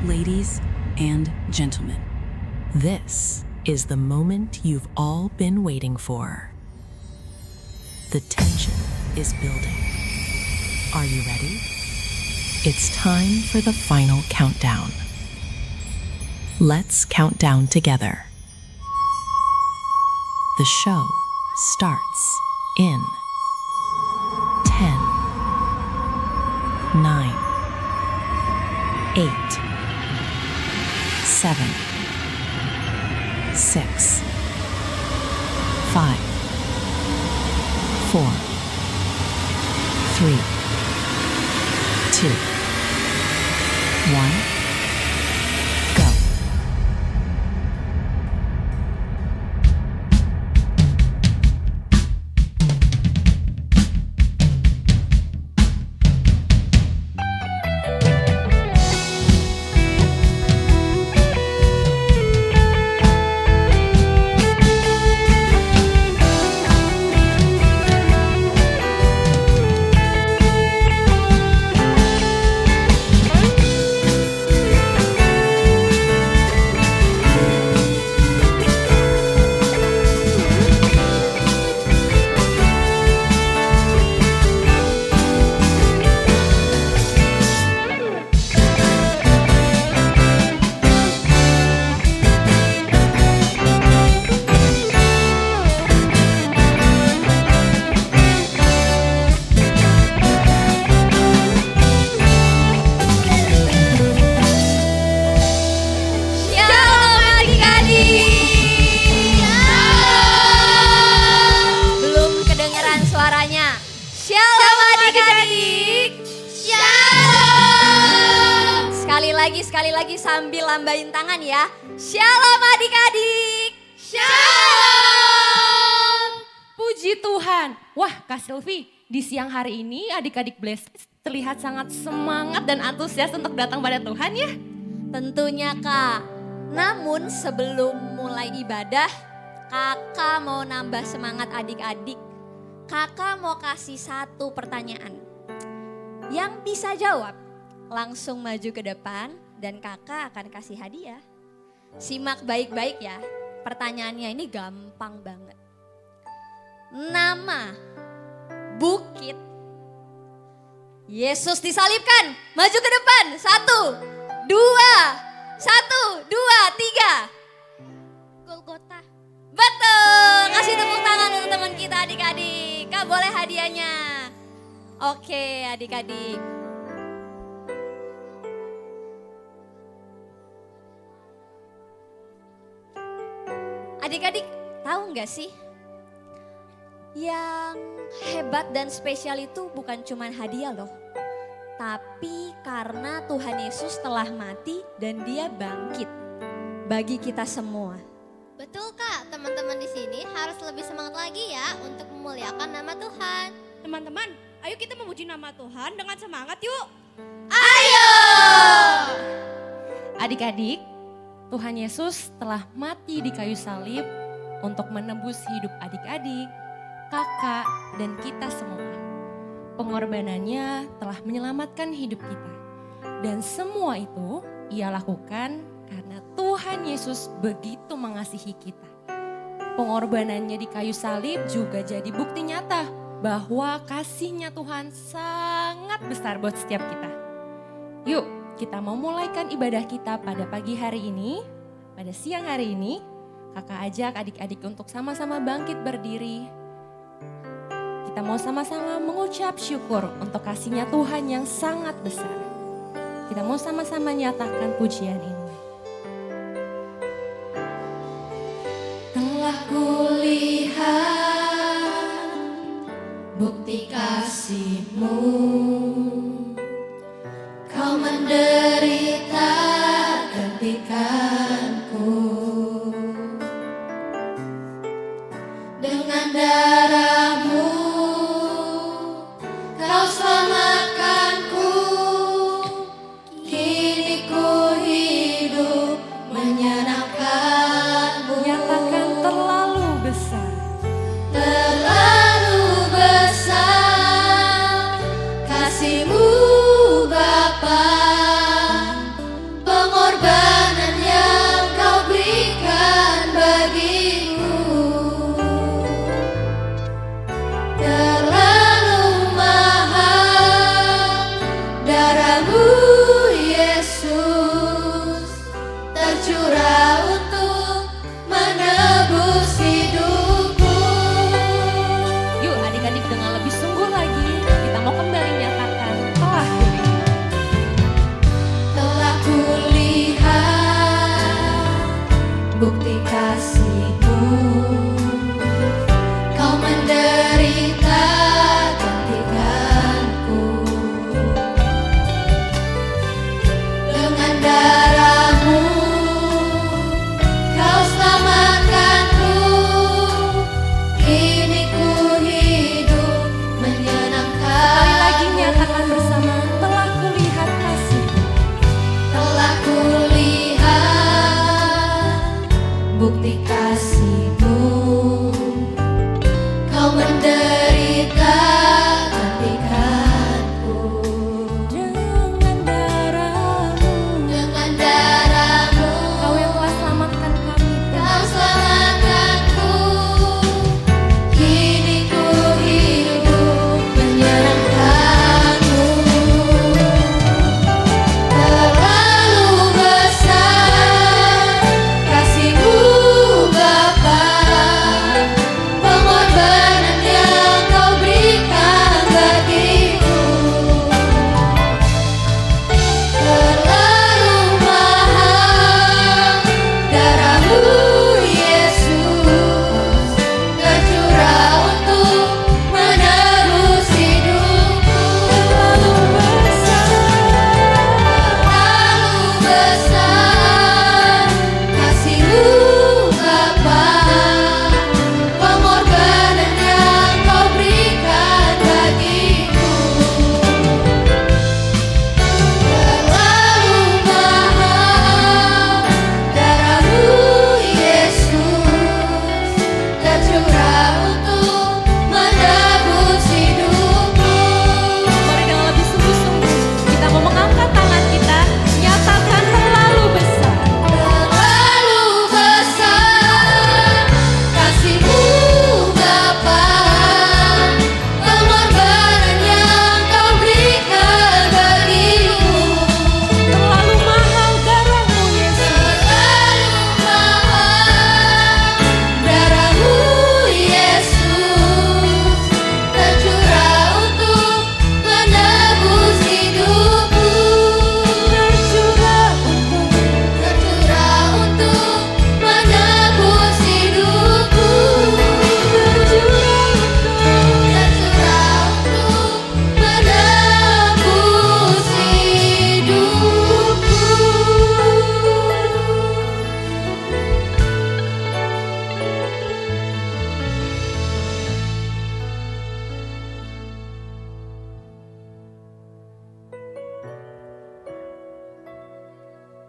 Ladies and gentlemen, this is the moment you've all been waiting for. The tension is building. Are you ready? It's time for the final countdown. Let's count down together. The show starts in 10, 9, 8, 7, 6, 5, 4, 3, 2, 1, go. Sekali lagi sambil lambain tangan ya. Shalom adik-adik. Shalom. Puji Tuhan. Wah Kak Silvi, di siang hari ini adik-adik Blessed terlihat sangat semangat dan antusias untuk datang pada Tuhan ya. Tentunya Kak. Namun sebelum mulai ibadah, Kakak mau nambah semangat adik-adik. Kakak mau kasih satu pertanyaan. Yang bisa jawab langsung maju ke depan dan kakak akan kasih hadiah. Simak baik-baik ya, pertanyaannya ini gampang banget. Nama bukit Yesus disalibkan, maju ke depan, 1, 2, 1, 2, 3. Golgota. Betul, kasih tepuk tangan untuk teman kita adik-adik. Kak boleh hadiahnya. Oke adik-adik. Adik-adik tahu nggak sih, yang hebat dan spesial itu bukan cuma hadiah loh. Tapi karena Tuhan Yesus telah mati dan dia bangkit bagi kita semua. Betul Kak, teman-teman di sini harus lebih semangat lagi ya untuk memuliakan nama Tuhan. Teman-teman, ayo kita memuji nama Tuhan dengan semangat yuk. Ayo! Adik-adik, Tuhan Yesus telah mati di kayu salib untuk menebus hidup adik-adik, kakak, dan kita semua. Pengorbanannya telah menyelamatkan hidup kita. Dan semua itu ia lakukan karena Tuhan Yesus begitu mengasihi kita. Pengorbanannya di kayu salib juga jadi bukti nyata bahwa kasihnya Tuhan sangat besar buat setiap kita. Yuk, kita mau mulaikan ibadah kita pada pagi hari ini, pada siang hari ini. Kakak ajak adik-adik untuk sama-sama bangkit berdiri. Kita mau sama-sama mengucap syukur untuk kasihnya Tuhan yang sangat besar. Kita mau sama-sama nyatakan pujian ini. Telah kulihat bukti kasih-Mu. Kau menderita gantikanku. Dengan darah-Mu Kau selamatkanku. Kini ku hidup menyenangkan-Mu. Nyatakan terlalu besar. Terlalu besar kasih-Mu Bapa.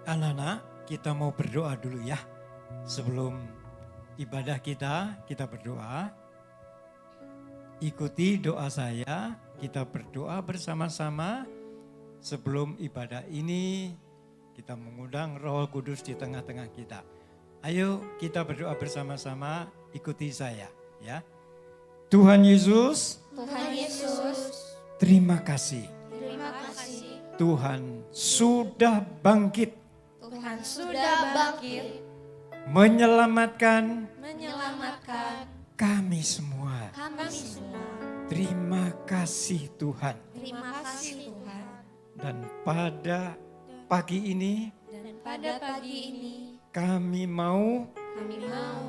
Anak-anak, kita mau berdoa dulu ya. Sebelum ibadah kita berdoa. Ikuti doa saya, kita berdoa bersama-sama. Sebelum ibadah ini, kita mengundang Roh Kudus di tengah-tengah kita. Ayo kita berdoa bersama-sama, ikuti saya ya. Tuhan Yesus, terima kasih. Tuhan sudah bangkit Tuhan sudah bangkit menyelamatkan kami kami semua. semua. Terima kasih Tuhan. Terima kasih Tuhan. Dan pada pagi ini Dan pada pagi ini kami mau kami mau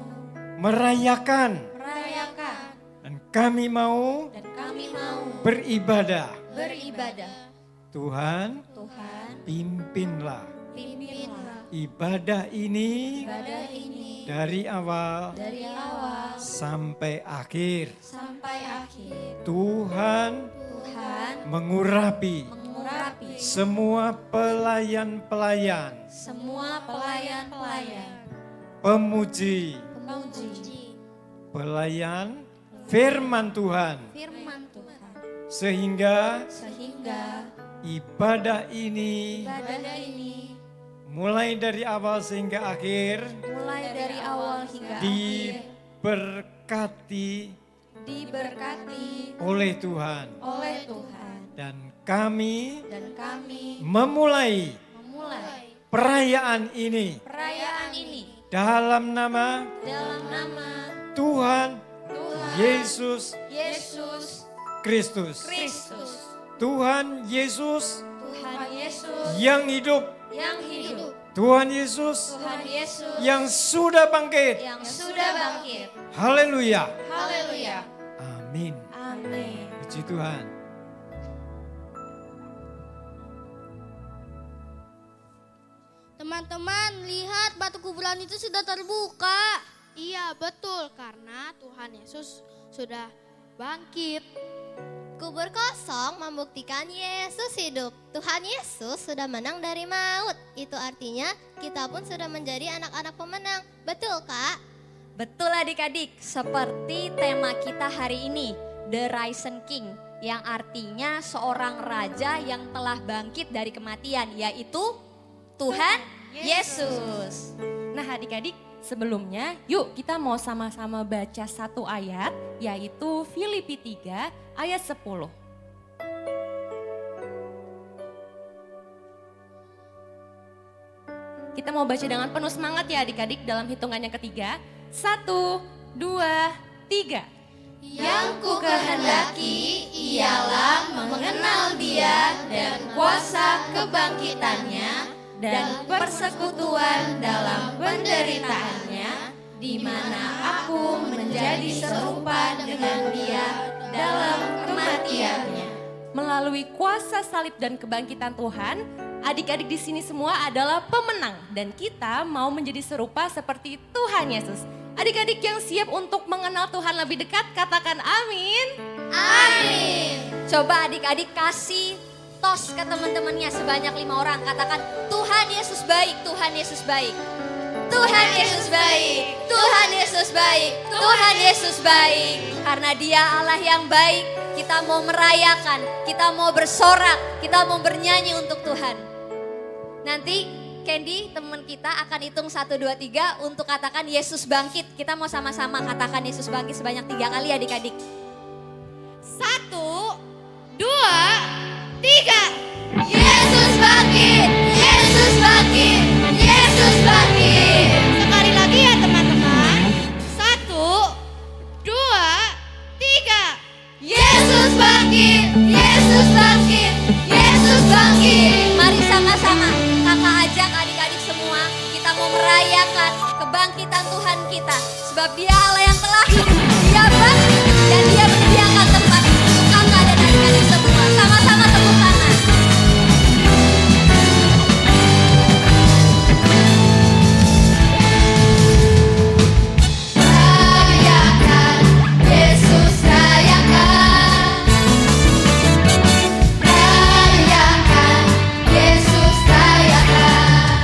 merayakan merayakan dan kami mau dan kami mau beribadah. beribadah. Tuhan, Tuhan, pimpinlah pimpinlah ibadah ini ibadah ini dari awal dari awal sampai akhir. sampai akhir. Tuhan Tuhan mengurapi mengurapi semua pelayan-pelayan, semua pelayan-pelayan, pemuji, pemuji pelayan firman Tuhan. firman Tuhan. Sehingga Sehingga ibadah ini ibadah ini mulai dari awal sehingga akhir mulai dari awal hingga akhir diberkati diberkati oleh Tuhan. oleh Tuhan. Dan kami Dan kami memulai memulai perayaan ini perayaan ini dalam nama dalam nama Tuhan Tuhan Yesus Yesus Kristus. Kristus. Tuhan Yesus Tuhan Yesus yang hidup. yang hidup. Tuhan Yesus Tuhan Yesus yang sudah bangkit. yang sudah bangkit. Haleluya. Haleluya. Amin. Amin. Puji Tuhan. Teman-teman, lihat batu kuburan itu sudah terbuka. Iya betul, karena Tuhan Yesus sudah bangkit. Kubur kosong membuktikan Yesus hidup. Tuhan Yesus sudah menang dari maut. Itu artinya kita pun sudah menjadi anak-anak pemenang. Betul, Kak? Betul adik-adik, seperti tema kita hari ini, The Risen King, yang artinya seorang raja yang telah bangkit dari kematian, yaitu Tuhan Yesus. Nah adik-adik, sebelumnya yuk kita mau sama-sama baca satu ayat, yaitu Filipi 3 ayat 10. Kita mau baca dengan penuh semangat ya adik-adik dalam hitungan yang ketiga. 1, 2, 3. Yang ku kehendaki ialah mengenal Dia dan kuasa kebangkitannya dan persekutuan dalam penderitaannya, di mana aku menjadi serupa dengan Dia dalam kematiannya. Melalui kuasa salib dan kebangkitan Tuhan, adik-adik di sini semua adalah pemenang dan kita mau menjadi serupa seperti Tuhan Yesus. Adik-adik yang siap untuk mengenal Tuhan lebih dekat, katakan amin. Amin. Coba adik-adik kasih tos ke teman-temannya sebanyak 5 orang. Katakan, Tuhan Yesus baik, Tuhan Yesus baik. Tuhan Yesus baik, Tuhan Yesus baik, Tuhan Yesus baik. Karena Dia Allah yang baik, kita mau merayakan, kita mau bersorak, kita mau bernyanyi untuk Tuhan. Nanti Candy teman kita akan hitung 1, 2, 3 untuk katakan Yesus bangkit. Kita mau sama-sama katakan Yesus bangkit sebanyak 3 kali adik-adik. 1, 2, 3. Yesus bangkit, Yesus bangkit, Yesus bangkit. Sekali lagi ya teman-teman. 1, 2, 3. Yesus bangkit, Yesus bangkit, Yesus bangkit. Mari sama-sama kakak ajak adik-adik semua, kita mau merayakan kebangkitan Tuhan kita. Sebab Dia Allah yang telah hidup, Dia bangkit dan Dia menyediakan tempat untuk kakak dan adik-adik semua. Sama-sama tepuk tangan. Rayakan, Yesus rayakan. Rayakan, Yesus rayakan.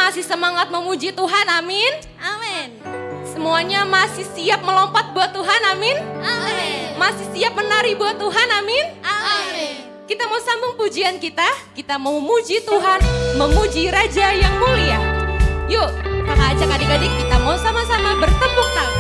masih semangat memuji Tuhan, amin. Amin. Semuanya masih siap melompat buat Tuhan, amin. Amin. Masih siap menari buat Tuhan, amin. Amin. Kita mau sambung pujian kita mau memuji Tuhan, memuji Raja yang mulia. Yuk, kakak ajak adik-adik kita mau sama-sama bertepuk tangan.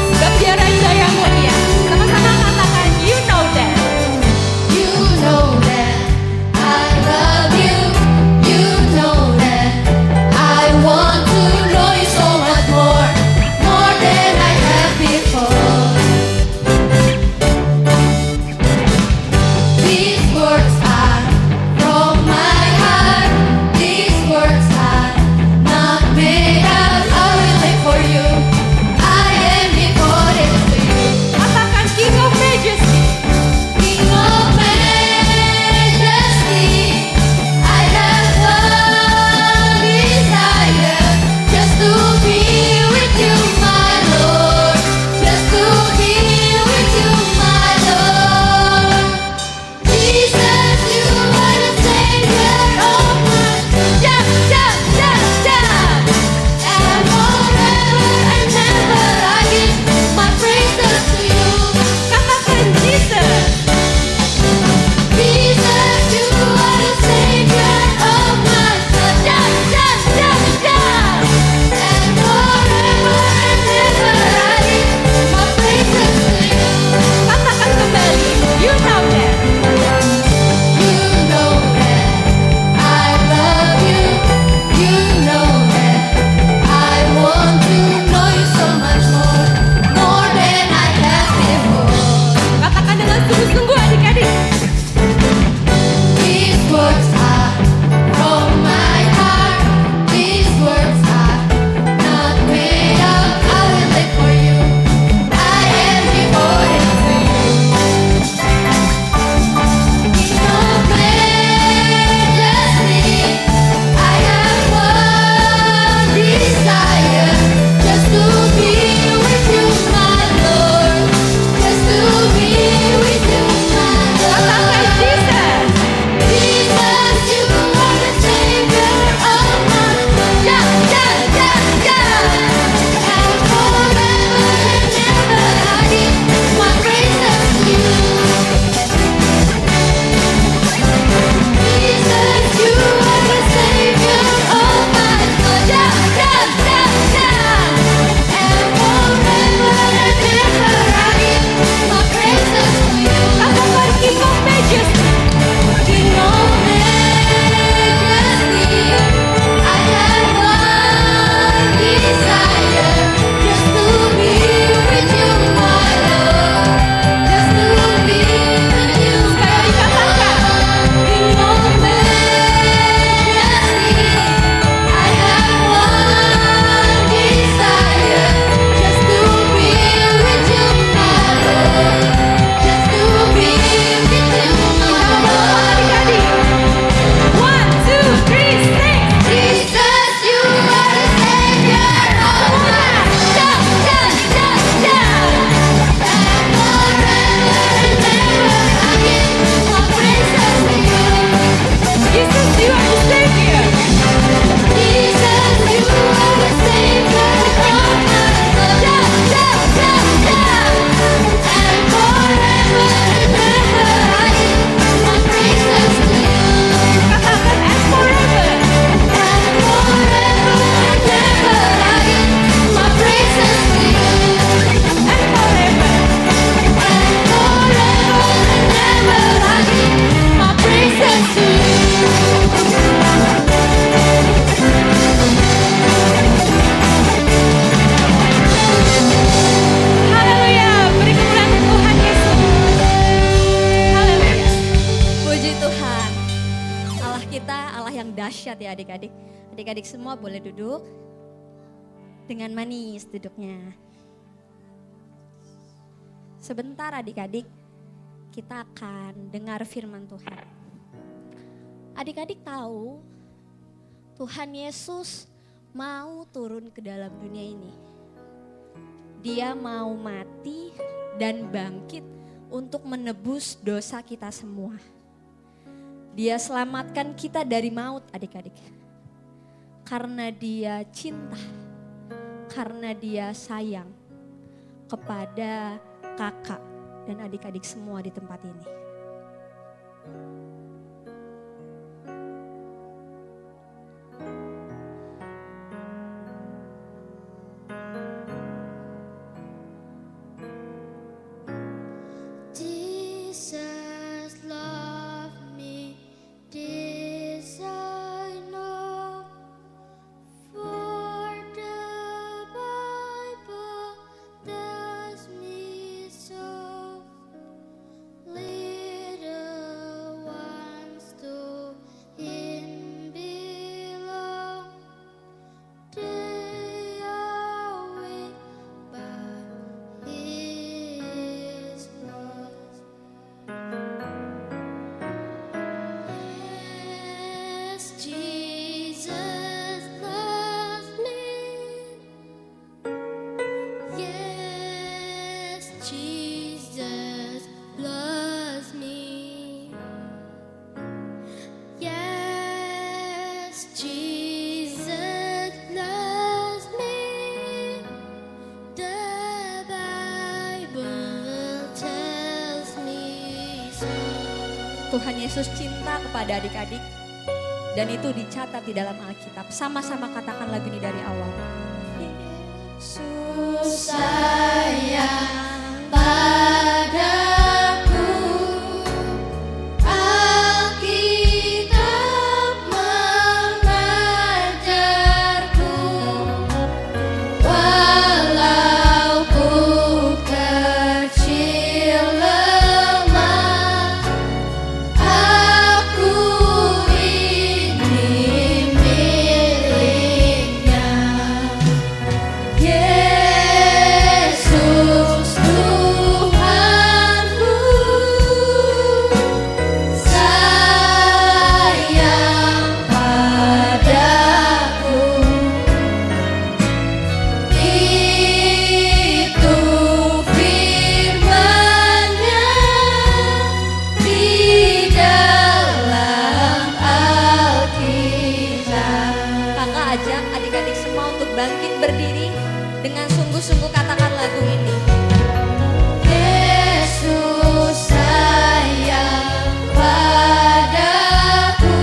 Sebab dia Raja yang mulia. Sama-sama katakan, you know that. You know that I love you. You know that I want to know you so much more, more than I have before. These words are from my heart. These words are not made up. I will live for you. I am devoted to you. Katakan King of Majesty. King of majesty, I have one desire, just to be with you, my Lord, just to be with you, my Lord. Jesus, you are the Savior of my jump, jump, jump, jump. And forever and ever I give my praises to you. Katakan Jesus. Jesus, you are the Savior of my soul. Jump, jump, jump, jump. And forever and ever I give my praises to you. Katakan kembali, you know that. You know that I love you. You know that I want to know you so much more, more than I have before. Katakan dengan sungguh-sungguh adik-adik. These words are from my heart. These words are not made up. I will live for you. I am devoted to you. King of majesty, I have one desire, just to be with you, my Lord, just to be with you, my Katakan Lord. Jesus. Jesus, you are the Savior of my soul. Jump, jump, jump, jump. And forever and ever I give my praises to you. Jesus, you are the Savior of my soul. Jump, jump, jump, jump. And forever and ever I give my praises to you. Katakan King of Majesty. King of majesty, I have one desire, just to be with you, my Lord, just to be with you, my Lord. King of majesty, I have one desire, just to be with you, my Lord, just to be with you, my Lord. One, two, three, sing. Jesus, you are the Savior of my jump, jump, jump, jump. And forever and ever I give my praises to you. Jesus, you are the Savior. Jesus, you are the Savior of my soul. Jump, jump, jump, jump. And forever and ever I give my praises to you. Katakan and forever. And forever and ever I give my praises to you. And forever. And forever and ever I give my praises to you. Haleluya. Beri kemuliaan Tuhan Yesus. Haleluya. Puji Tuhan. Allah kita Allah yang dahsyat ya adik-adik. Adik-adik semua boleh duduk. Dengan manis duduknya. Sebentar adik-adik, kita akan dengar firman Tuhan. Adik-adik tahu Tuhan Yesus mau turun ke dalam dunia ini. Dia mau mati dan bangkit untuk menebus dosa kita semua. Dia selamatkan kita dari maut, adik-adik. Karena dia cinta, karena dia sayang kepada kakak dan adik-adik semua di tempat ini. Jesus loved me, this I know, for the Bible tells me so. Little ones to Him belong, they are weak by His cross. Yes, Jesus loves me. Yes, Jesus loves me. Yes, Jesus loves me. The Bible tells me so. Tuhan Yesus cinta kepada adik-adik dan itu dicatat di dalam Alkitab. Sama-sama katakan lagu ini dari awal. Yesus sayang padaku, Alkitab mengajarku, walau ku kecil lemah, aku ini miliknya. Yesus Tuhanku, sayang padaku, itu firman-Nya di dalam Alkitab. Kakak ajak adik-adik semua untuk bangkit berdiri dengan sungguh-sungguh katakan lagu ini. Yesus sayang padaku,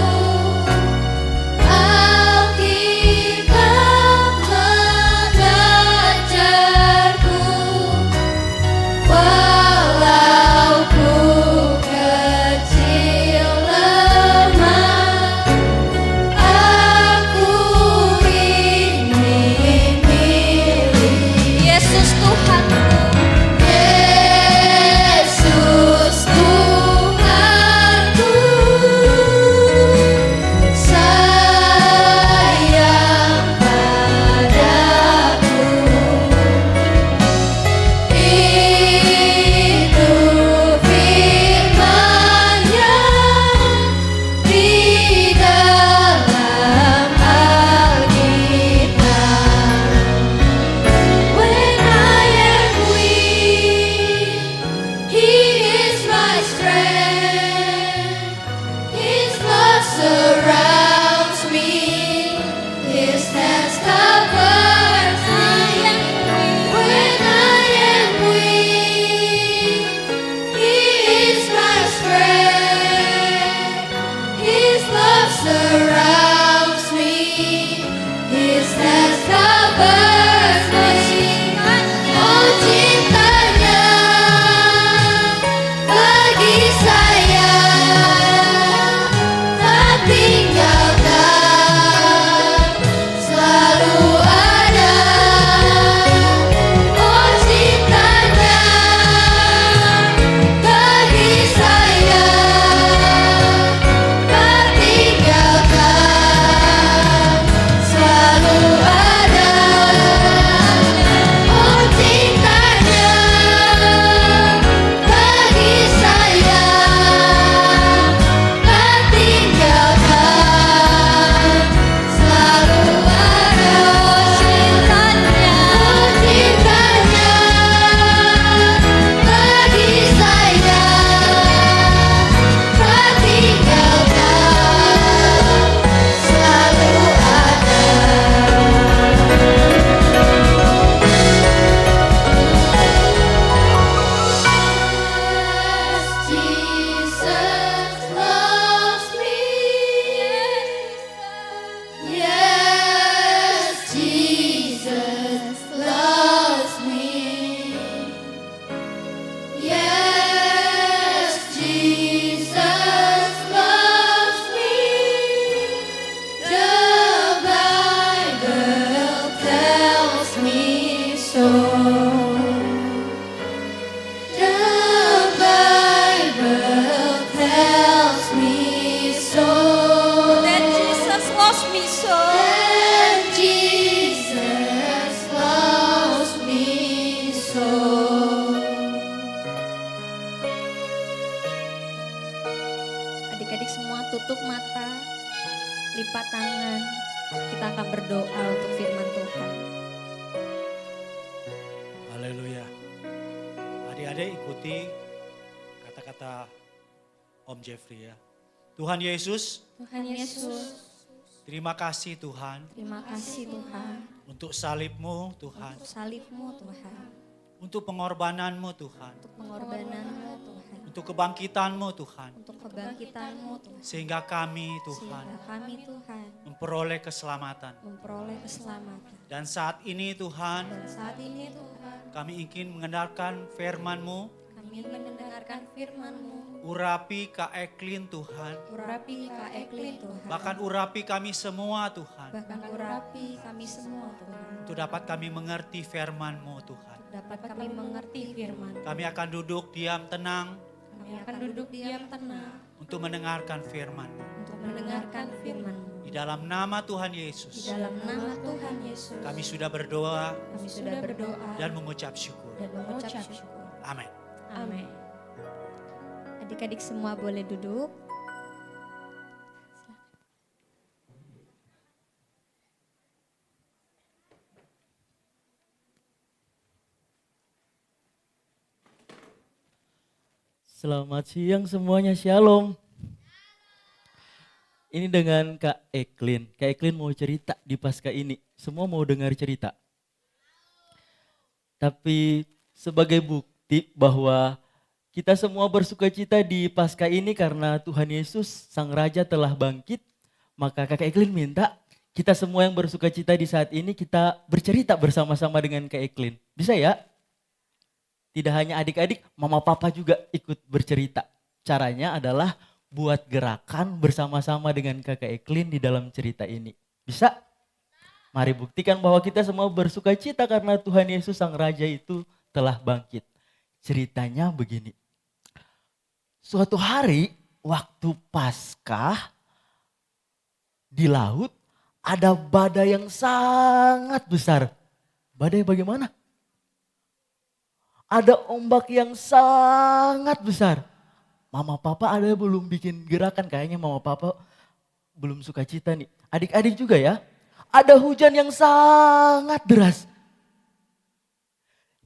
Alkitab mengajarku, walau ku kecil lemah, aku ini milik. Yesus Tuhanku, Yes, Jesus loves me. Yes, Jesus loves me. The Bible tells me so. The Bible tells me so. That Jesus loves me so. That Jesus loves me so. Adik-adik semua tutup mata, lipat tangan. Kita akan berdoa untuk firman Tuhan. Haleluya. Adik-adik ikuti kata-kata Om Jeffrey ya. Tuhan Yesus, Tuhan Yesus, terima kasih Tuhan terima kasih Tuhan untuk salib-Mu Tuhan, untuk salib-Mu Tuhan, untuk pengorbanan-Mu Tuhan, untuk pengorbanan-Mu Tuhan, untuk kebangkitan-Mu Tuhan. untuk kebangkitan-Mu Tuhan. Sehingga kami Tuhan Sehingga kami Tuhan memperoleh keselamatan. memperoleh keselamatan. Dan saat ini Tuhan Dan saat ini Tuhan, kami ingin mendengarkan firman-Mu, kami ingin mendengarkan firman-Mu. urapi Kak Eklin Tuhan. Urapi Kak Eklin Tuhan. Bahkan urapi kami semua Tuhan. Bahkan urapi kami semua Tuhan. Untuk dapat kami mengerti firman-Mu Tuhan. Dapat kami mengerti firman. Kami akan duduk diam tenang Kami akan duduk diam tenang untuk mendengarkan firman-Mu. untuk mendengarkan firman-Mu. Di dalam nama Tuhan Di Yesus, dalam nama Tuhan Yesus, kami sudah berdoa kami sudah berdoa dan mengucap syukur. dan mengucap syukur. Amin. Amin. Adik-adik semua boleh duduk. Selamat siang semuanya, Shalom. Ini dengan Kak Eklin. Kak Eklin mau cerita di Paskah ini. Semua mau dengar cerita. Tapi sebagai bukti bahwa kita semua bersuka cita di Paskah ini karena Tuhan Yesus Sang Raja telah bangkit. Maka Kak Eklin minta kita semua yang bersuka cita di saat ini kita bercerita bersama-sama dengan Kak Eklin. Bisa ya? Tidak hanya adik-adik, mama papa juga ikut bercerita. Caranya adalah buat gerakan bersama-sama dengan Kakak Eklin di dalam cerita ini. Bisa? Mari buktikan bahwa kita semua bersuka cita karena Tuhan Yesus Sang Raja itu telah bangkit. Ceritanya begini. Suatu hari waktu Paskah di laut ada badai yang sangat besar. Badai bagaimana? Ada ombak yang sangat besar. Mama papa ada belum bikin gerakan, kayaknya mama papa belum suka cita nih. Adik-adik juga ya. Ada hujan yang sangat deras.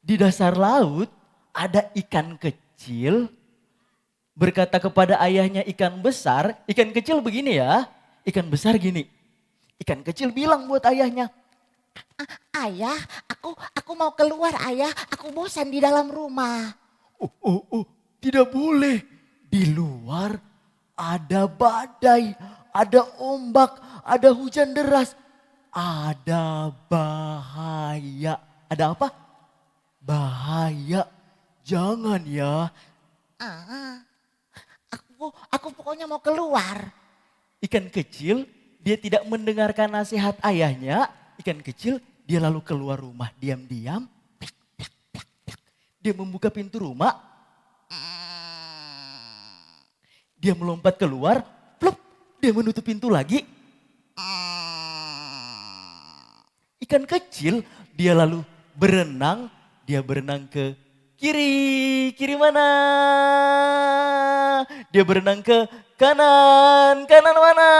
Di dasar laut ada ikan kecil berkata kepada ayahnya ikan besar. Ikan kecil begini ya, ikan besar gini. Ikan kecil bilang buat ayahnya, Ayah, aku mau keluar ayah, aku bosan di dalam rumah. Oh, tidak boleh. Di luar ada badai, ada ombak, ada hujan deras. Ada bahaya. Ada apa? Bahaya. Jangan ya. Aku pokoknya mau keluar. Ikan kecil, dia tidak mendengarkan nasihat ayahnya. Ikan kecil, dia lalu keluar rumah diam-diam. Dia membuka pintu rumah. Dia melompat keluar. Plop, dia menutup pintu lagi. Ikan kecil, dia lalu berenang. Dia berenang ke kiri. Kiri mana? Dia berenang ke kanan. Kanan mana?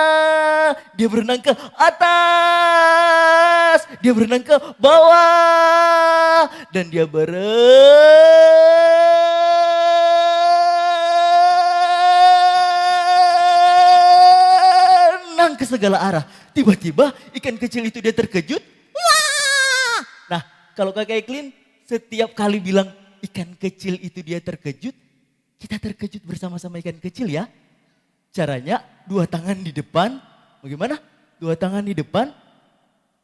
Dia berenang ke atas. Dia berenang ke bawah. Dan dia berenang ke segala arah. Tiba-tiba ikan kecil itu dia terkejut. Wah! Nah, kalau Kakak Eklin setiap kali bilang ikan kecil itu dia terkejut, kita terkejut bersama-sama ikan kecil ya. Caranya 2 tangan di depan, bagaimana? dua tangan di depan,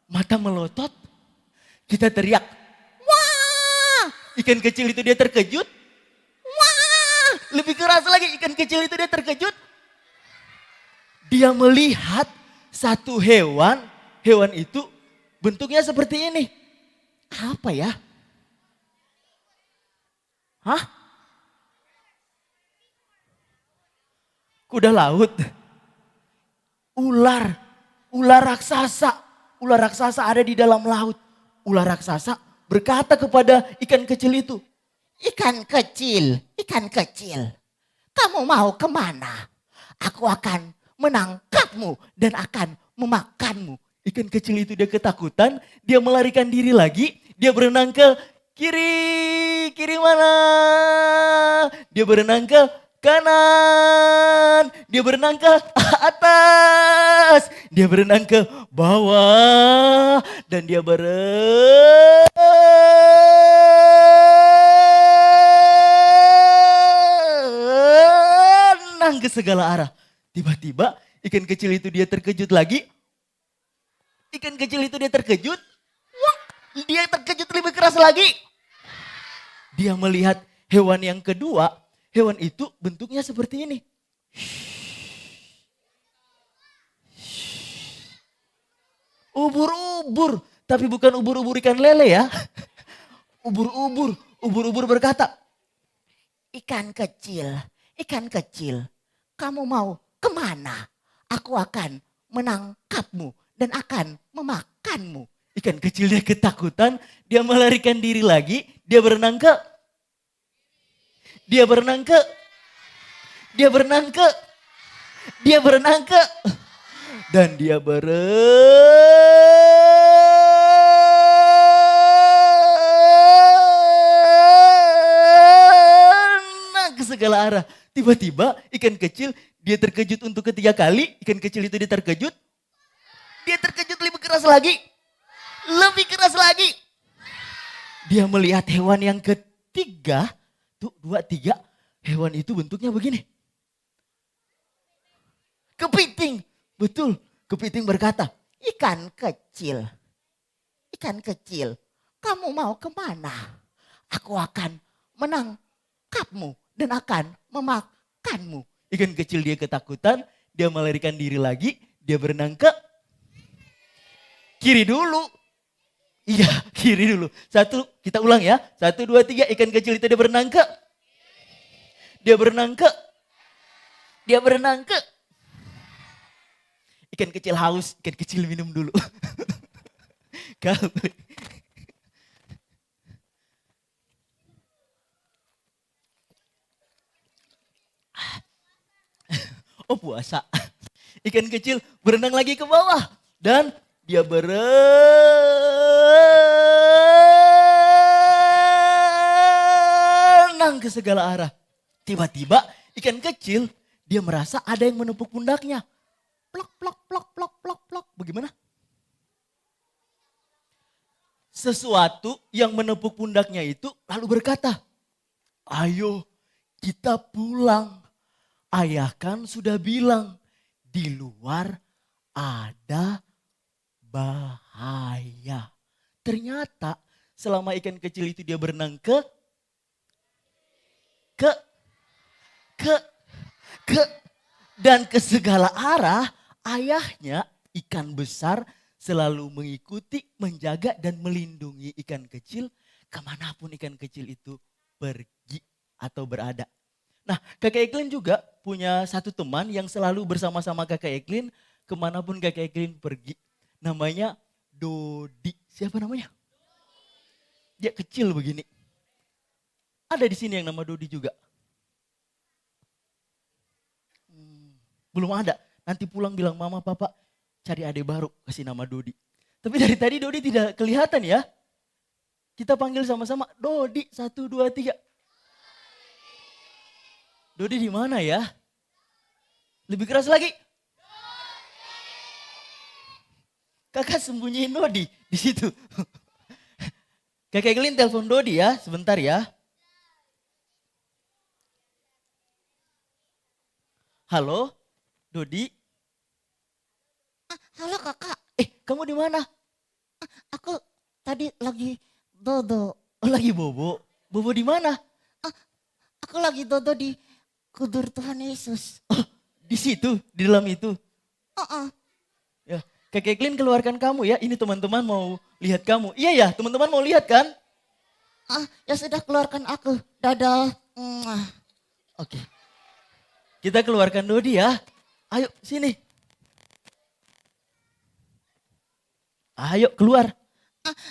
mata melotot, kita teriak, wah! Ikan kecil itu dia terkejut, wah! Lebih keras lagi, ikan kecil itu dia terkejut. Dia melihat satu hewan, hewan itu bentuknya seperti ini. Apa ya? Hah? Kuda laut. Ular, ular raksasa. Ular raksasa ada di dalam laut. Ular raksasa berkata kepada ikan kecil itu, Ikan kecil, ikan kecil. Kamu mau kemana? Aku akan menangkapmu dan akan memakanmu. ikan kecil itu dia ketakutan, dia melarikan diri lagi, dia berenang ke kiri, kiri mana? Dia berenang ke kanan, dia berenang ke atas, dia berenang ke bawah, dan dia berenang ke segala arah. Tiba-tiba ikan kecil itu dia terkejut lagi, ikan kecil itu dia terkejut, dia terkejut lebih keras lagi. Dia melihat hewan yang kedua, hewan itu bentuknya seperti ini. Ubur-ubur, tapi bukan ubur-ubur ikan lele ya. Ubur-ubur, ubur-ubur berkata, Ikan kecil, kamu mau kemana? Aku akan menangkapmu dan akan memakanmu. ikan kecil dia ketakutan, dia melarikan diri lagi, dia berenang ke, dia berenang ke, dia berenang ke, dia berenang ke, dan dia berenang ke segala arah. Tiba-tiba ikan kecil dia terkejut untuk ketiga kali, ikan kecil itu dia terkejut lebih keras lagi. Lebih keras lagi. Dia melihat hewan yang ketiga. Tuh 2, 3. Hewan itu bentuknya begini. Kepiting. Betul. Kepiting berkata, Ikan kecil, kamu mau kemana? Aku akan menangkapmu dan akan memakanmu. ikan kecil dia ketakutan. Dia melarikan diri lagi. Dia berenang ke kiri dulu. Iya, kiri dulu. 1, kita ulang ya. 1, 2, 3, ikan kecil itu dia berenang ke. Dia berenang ke. Dia berenang ke. Ikan kecil haus, ikan kecil minum dulu. Kau. Oh puasa. Ikan kecil berenang lagi ke bawah. Dan dia berenang ke segala arah. Tiba-tiba ikan kecil dia merasa ada yang menepuk pundaknya. Plok, plok, plok, plok, plok, plok. Bagaimana? Sesuatu yang menepuk pundaknya itu lalu berkata, ayo kita pulang. Ayah kan sudah bilang di luar ada bahaya. Ternyata selama ikan kecil itu dia berenang ke dan ke segala arah, ayahnya ikan besar selalu mengikuti, menjaga dan melindungi ikan kecil kemanapun ikan kecil itu pergi atau berada. Nah, Kakak Eklin juga punya satu teman yang selalu bersama-sama Kakak Eklin kemanapun Kakak Eklin pergi. Namanya Dodi. Siapa namanya? Dia kecil begini. Ada di sini yang nama Dodi juga. Belum ada. Nanti pulang bilang mama papa cari adik baru kasih nama Dodi. Tapi dari tadi Dodi tidak kelihatan ya. Kita panggil sama-sama Dodi 1, 2, 3. Dodi di mana ya? Lebih keras lagi. Kakak sembunyiin Dodi di situ. Kakak Eklin telepon Dodi ya, sebentar ya. Halo, Dodi. Halo kamu di mana? Aku tadi lagi dodo. Oh, lagi bobo. Bobo di mana? Aku lagi dodo di kudur Tuhan Yesus. Oh, di situ, di dalam itu. Uh-uh. Ya, Kakek Eklin keluarkan kamu ya. Ini teman-teman mau lihat kamu. Iya ya, teman-teman mau lihat kan? Ya sudah, keluarkan aku. Dadah. Mwah. Oke. Kita keluarkan Dodi ya. Ayo sini. Ayo keluar.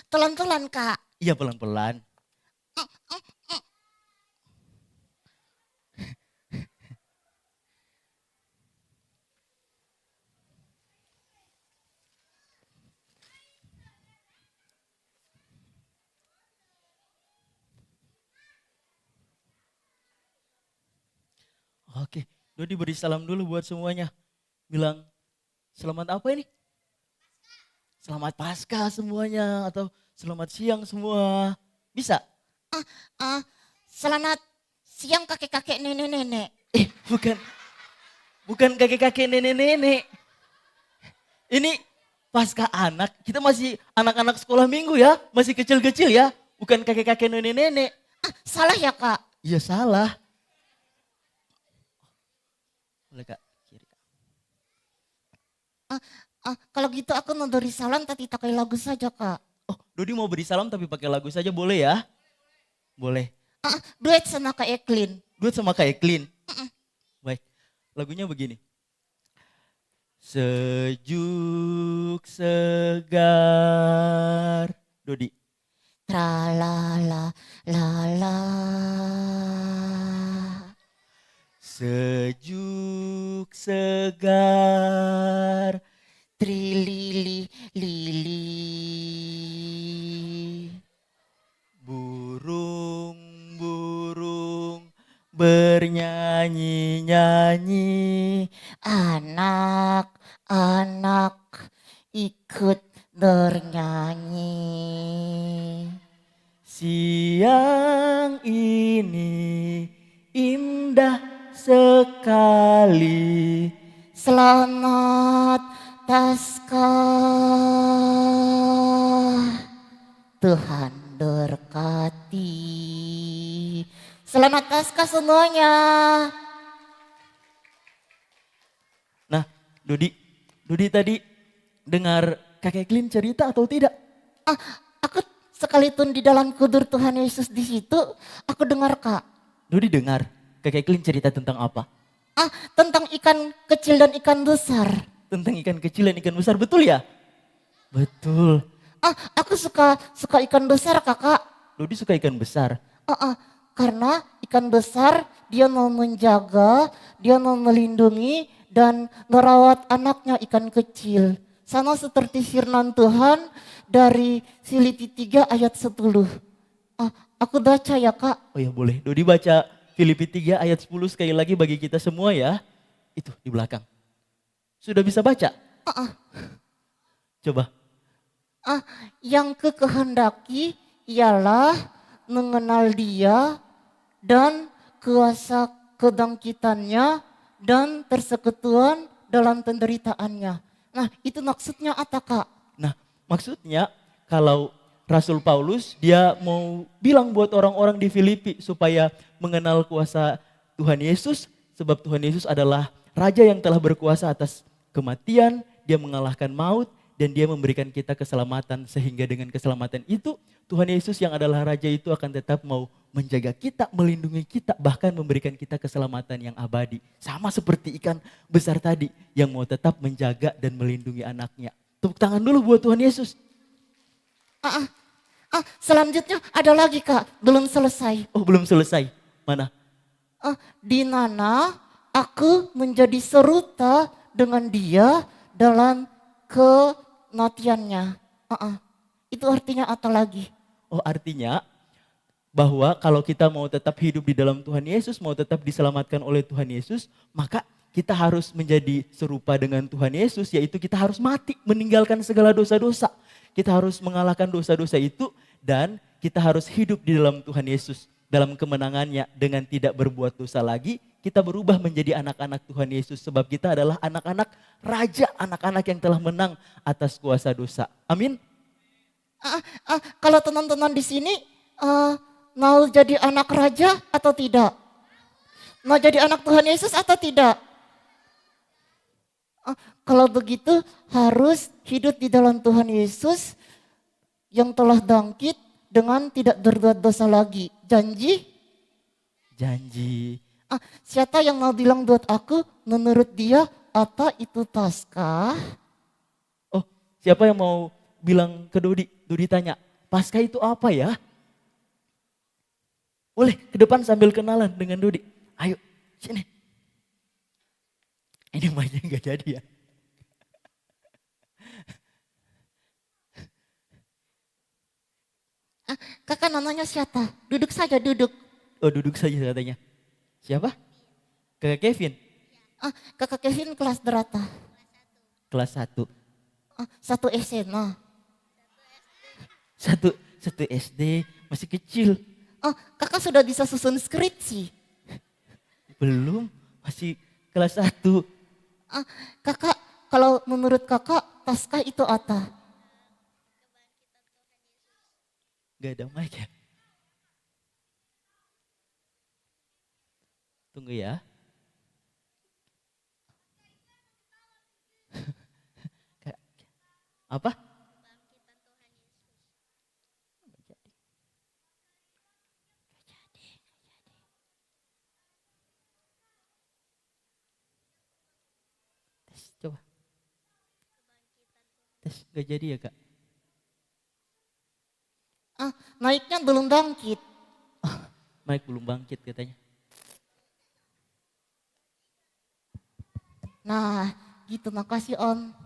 Telan-telan Kak. Iya pelan-pelan. Oke, Dodi beri salam dulu buat semuanya. Bilang, selamat apa ini? Selamat Paskah semuanya atau selamat siang semua. Bisa? Selamat siang kakek-kakek nenek-nenek. Bukan kakek-kakek nenek-nenek. Ini Paskah anak, kita masih anak-anak sekolah minggu ya. Masih kecil-kecil ya. Bukan kakek-kakek nenek-nenek. Salah ya Kak? Iya salah. Boleh Kak, kiri. Kalau gitu aku nodori salam tapi pakai lagu saja Kak. Oh, Dodi mau beri salam tapi pakai lagu saja boleh ya? Boleh. Duet sama Kak Eklin. Duet sama Kak Eklin. Baik, lagunya begini. Sejuk segar. Dodi. Tralala la la. Sejuk segar. Trilili lili. Burung-burung bernyanyi-nyanyi. Anak-anak ikut bernyanyi. Siang ini indah sekali. Selamat Paskah. Tuhan berkati. Selamat Paskah semuanya. Nah, Dodi tadi dengar Kakek Eklin cerita atau tidak? Aku sekalipun di dalam kudur Tuhan Yesus di situ, aku dengar Kak. Dodi dengar Kakek Eklin cerita tentang apa? Tentang ikan kecil dan ikan besar. Tentang ikan kecil dan ikan besar, betul ya? Betul. Aku suka ikan besar Kakak. Dodi suka ikan besar. Karena ikan besar dia mau menjaga, dia mau melindungi dan merawat anaknya ikan kecil. Sama seperti firman Tuhan dari Filipi 3 ayat 10. Aku baca ya Kak. Oh ya boleh, Dodi baca Filipi 3 ayat 10 sekali lagi bagi kita semua ya. Itu di belakang. Sudah bisa baca? Coba. Yang kehendaki ialah mengenal Dia dan kuasa kebangkitannya dan persekutuan dalam penderitaannya. Nah, itu maksudnya apa Kak? Nah, maksudnya kalau Rasul Paulus dia mau bilang buat orang-orang di Filipi supaya mengenal kuasa Tuhan Yesus, sebab Tuhan Yesus adalah Raja yang telah berkuasa atas kematian, dia mengalahkan maut, dan dia memberikan kita keselamatan. Sehingga dengan keselamatan itu, Tuhan Yesus yang adalah Raja itu akan tetap mau menjaga kita, melindungi kita, bahkan memberikan kita keselamatan yang abadi. Sama seperti ikan besar tadi yang mau tetap menjaga dan melindungi anaknya. Tepuk tangan dulu buat Tuhan Yesus. Selanjutnya ada lagi Kak, belum selesai. Oh belum selesai, mana? Di mana aku menjadi serupa dengan Dia dalam kematiannya. Itu artinya apa lagi? Oh artinya bahwa kalau kita mau tetap hidup di dalam Tuhan Yesus, mau tetap diselamatkan oleh Tuhan Yesus, maka kita harus menjadi serupa dengan Tuhan Yesus, yaitu kita harus mati, meninggalkan segala dosa-dosa. Kita harus mengalahkan dosa-dosa itu dan kita harus hidup di dalam Tuhan Yesus. dalam kemenangannya dengan tidak berbuat dosa lagi, kita berubah menjadi anak-anak Tuhan Yesus. Sebab kita adalah anak-anak raja, anak-anak yang telah menang atas kuasa dosa. Amin. Kalau teman-teman di sini mau jadi anak raja atau tidak? Mau jadi anak Tuhan Yesus atau tidak? Kalau begitu harus hidup di dalam Tuhan Yesus yang telah bangkit dengan tidak berbuat dosa lagi. Janji? Janji. Siapa yang mau bilang buat aku menurut dia apa itu Paskah? Oh, siapa yang mau bilang ke Dodi? Dodi tanya, Paskah itu apa ya? Boleh ke depan sambil kenalan dengan Dodi. Ayo, sini. Ini mainnya nggak jadi ya. Kakak namanya siapa? Duduk saja, duduk. Oh, duduk saja katanya. Siapa? Kakak Kevin. Kakak Kevin kelas berapa? Kelas 1. 1 SMA. Satu SD, masih kecil. Kakak sudah bisa susun skripsi. Belum, masih kelas 1. Kakak, kalau menurut kakak Paskah itu apa? Gak ada mic ya? Tunggu ya. Apa? Tes, coba. Tes, gak jadi ya Kak? Naiknya belum bangkit. Mike belum bangkit katanya. Nah, gitu, makasih Om.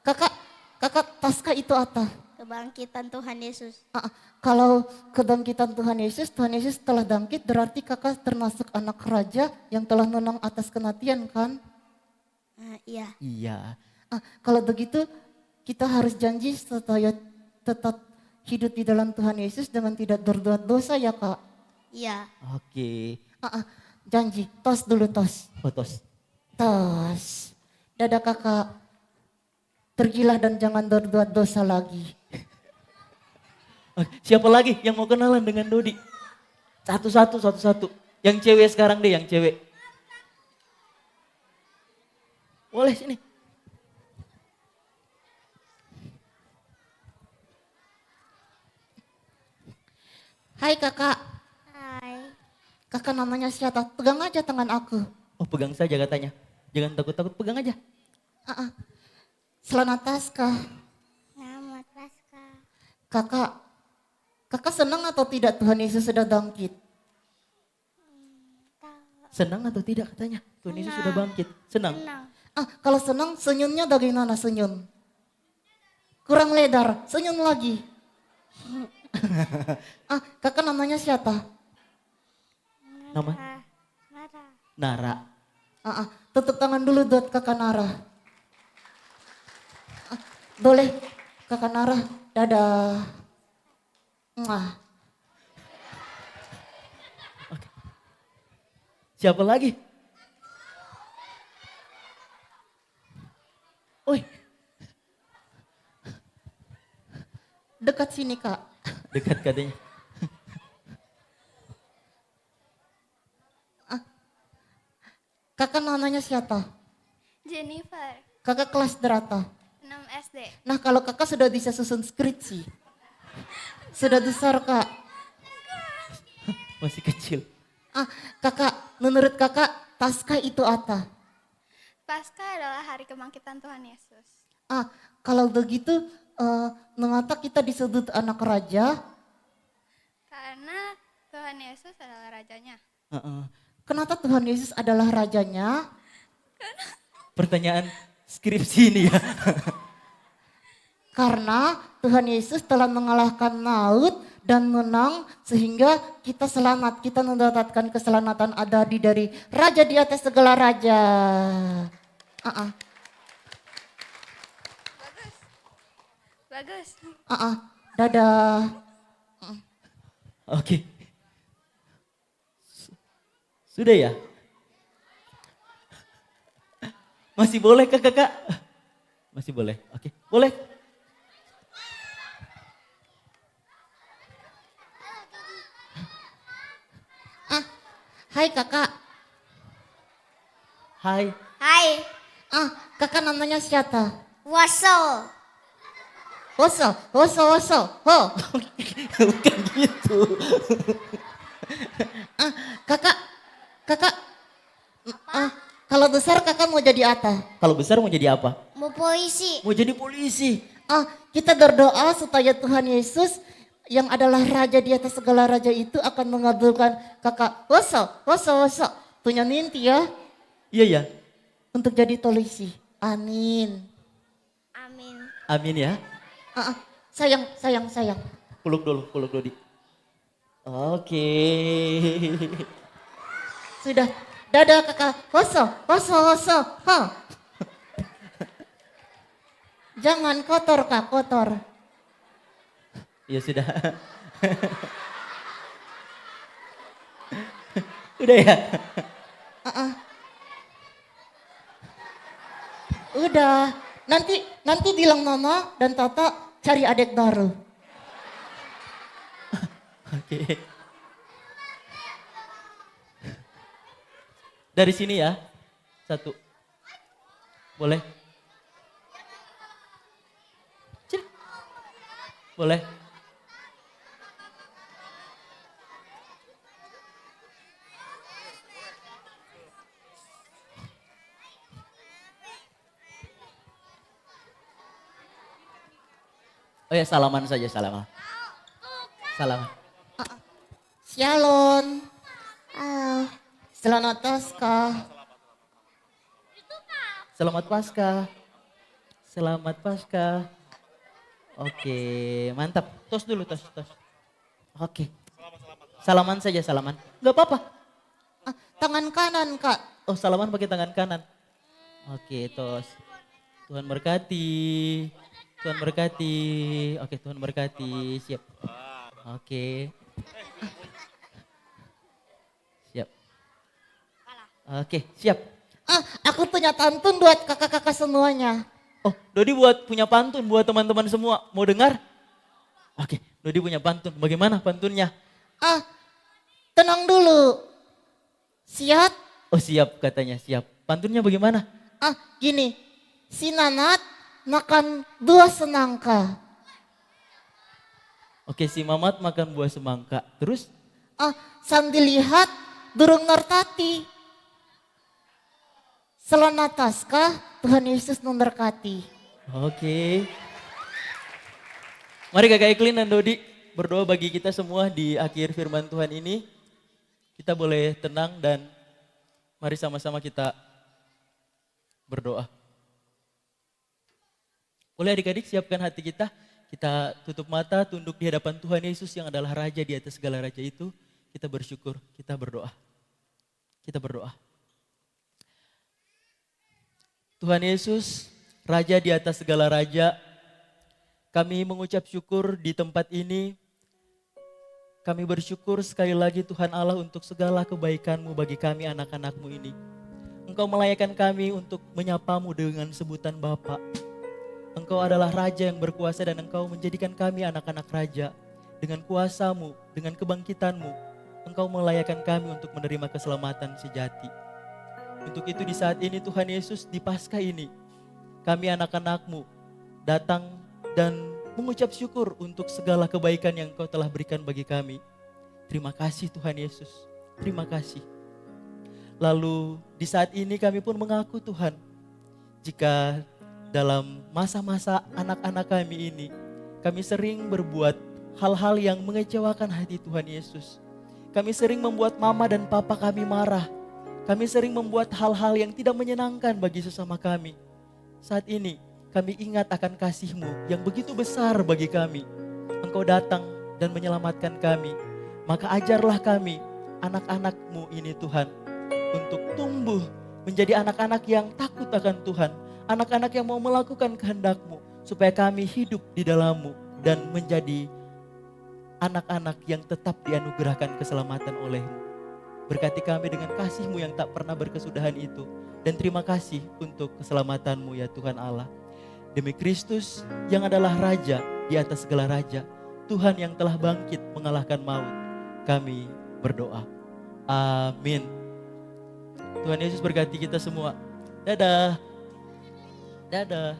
Kakak Paskah itu apa? Kebangkitan Tuhan Yesus. Kalau kebangkitan Tuhan Yesus telah bangkit berarti kakak termasuk anak raja yang telah menang atas kematian kan? Iya. Iya. Kalau begitu kita harus janji supaya tetap hidup di dalam Tuhan Yesus dengan tidak berbuat dosa ya Kak? Iya. Oke. Janji, tos dulu tos. Oh, tos. Tos. Dadah kakak. Pergilah dan jangan berbuat dosa lagi. Siapa lagi yang mau kenalan dengan Dodi? Satu-satu. Yang cewek sekarang deh, yang cewek. Boleh sini. Hai kakak. Hai. Kakak namanya siapa? Pegang aja tangan aku. Oh, pegang saja katanya. Jangan takut-takut, pegang aja. Selamat Paskah. Selamat Paskah. Kakak senang atau tidak Tuhan Yesus sudah bangkit? Senang atau tidak katanya? Tuhan Yesus sudah bangkit. Senang? Kalau senang senyumnya bagaimana senyum? Kurang lebar, senyum lagi. Kakak namanya siapa? Nama? Nara. Tutup tangan dulu buat kakak Nara. Boleh kakak Nara, dadah. Oke. Siapa lagi? Oi. Dekat sini kak. Dekat katanya. Kakak namanya siapa? Jennifer, Kakak kelas berapa? 6 SD. Nah kalau kakak sudah bisa susun skripsi. Sudah besar kak. Masih kecil. Kakak, menurut kakak Paskah itu apa? Paskah adalah hari kebangkitan Tuhan Yesus. Kalau begitu mengapa kita disebut anak raja? Karena Tuhan Yesus adalah rajanya. Kenapa Tuhan Yesus adalah rajanya? Pertanyaan skripsi ini ya. Karena Tuhan Yesus telah mengalahkan maut dan menang sehingga kita selamat. Kita mendapatkan keselamatan abadi dari raja di atas segala raja. Bagus. Dadah. Oke. Sudah ya? Masih boleh kak kakak? Masih boleh, oke. Boleh. Hai kakak. Hai. Hai, Kakak namanya siapa? Waso. Oso. Ho. Bukan gitu. Kakak. Kalau besar kakak mau jadi apa? Kalau besar mau jadi apa? Mau polisi. Mau jadi polisi. Kita berdoa supaya Tuhan Yesus yang adalah raja di atas segala raja itu akan mengabulkan kakak Oso punya mimpi ya Iya ya. untuk jadi polisi. Amin. Amin. Amin ya. Sayang. Peluk dulu Di. Oke. Sudah. Dadah kakak. Oso. Ha. Jangan kotor kak, kotor. Ya sudah. Udah ya? Udah. Nanti bilang mama dan tata cari adik baru. Oke. Dari sini ya. 1. Boleh? Cik. Boleh? Oh ya, salaman saja, salaman. Salaman. Shalom. Selamat Paskah. Selamat Paskah. Selamat Paskah. Oke, mantap. Tos dulu, tos. Oke. Salaman saja, salaman. Enggak apa-apa. Tangan kanan kak. Oh, salaman pakai tangan kanan. Oke, tos. Tuhan berkati. Oke, Tuhan berkati. Siap. Oke. Siap. Oke, siap. Aku punya pantun buat kakak-kakak semuanya. Oh, Dodi punya pantun buat teman-teman semua. Mau dengar? Oke, Dodi punya pantun. Bagaimana pantunnya? Tenang dulu. Siap? Oh, siap katanya, siap. Pantunnya bagaimana? Gini. Si Nanat makan buah semangka. Oke, si Mamat makan buah semangka. Terus? Sambil lihat burung merpati. Selamat Paskah, Tuhan Yesus memberkati. Oke. Mari Kakak Eklin dan Dodi berdoa bagi kita semua di akhir firman Tuhan ini. Kita boleh tenang dan mari sama-sama kita berdoa. Boleh adik-adik siapkan hati kita. Kita tutup mata, tunduk di hadapan Tuhan Yesus yang adalah Raja di atas segala Raja itu. Kita bersyukur, kita berdoa. Kita berdoa. Tuhan Yesus, Raja di atas segala Raja, kami mengucap syukur di tempat ini. Kami bersyukur sekali lagi Tuhan Allah untuk segala kebaikan-Mu bagi kami anak-anak-Mu ini. Engkau melayakkan kami untuk menyapamu dengan sebutan Bapa. Engkau adalah Raja yang berkuasa dan Engkau menjadikan kami anak-anak Raja. Dengan kuasa-Mu, dengan kebangkitan-Mu, Engkau melayakkan kami untuk menerima keselamatan sejati. Untuk itu di saat ini Tuhan Yesus di Paskah ini, kami anak-anak-Mu datang dan mengucap syukur untuk segala kebaikan yang Engkau telah berikan bagi kami. Terima kasih Tuhan Yesus, terima kasih. Lalu di saat ini kami pun mengaku Tuhan, jika dalam masa-masa anak-anak kami ini, kami sering berbuat hal-hal yang mengecewakan hati Tuhan Yesus. Kami sering membuat mama dan papa kami marah. Kami sering membuat hal-hal yang tidak menyenangkan bagi sesama kami. Saat ini kami ingat akan kasih-Mu yang begitu besar bagi kami. Engkau datang dan menyelamatkan kami. Maka ajarlah kami, anak-anak-Mu ini Tuhan, untuk tumbuh menjadi anak-anak yang takut akan Tuhan. Anak-anak yang mau melakukan kehendak-Mu, supaya kami hidup di dalam-Mu dan menjadi anak-anak yang tetap dianugerahkan keselamatan oleh-Mu. Berkati kami dengan kasih-Mu yang tak pernah berkesudahan itu. Dan terima kasih untuk keselamatan-Mu ya Tuhan Allah. Demi Kristus yang adalah Raja di atas segala Raja. Tuhan yang telah bangkit mengalahkan maut. Kami berdoa. Amin. Tuhan Yesus berkati kita semua. Dadah. Dadah.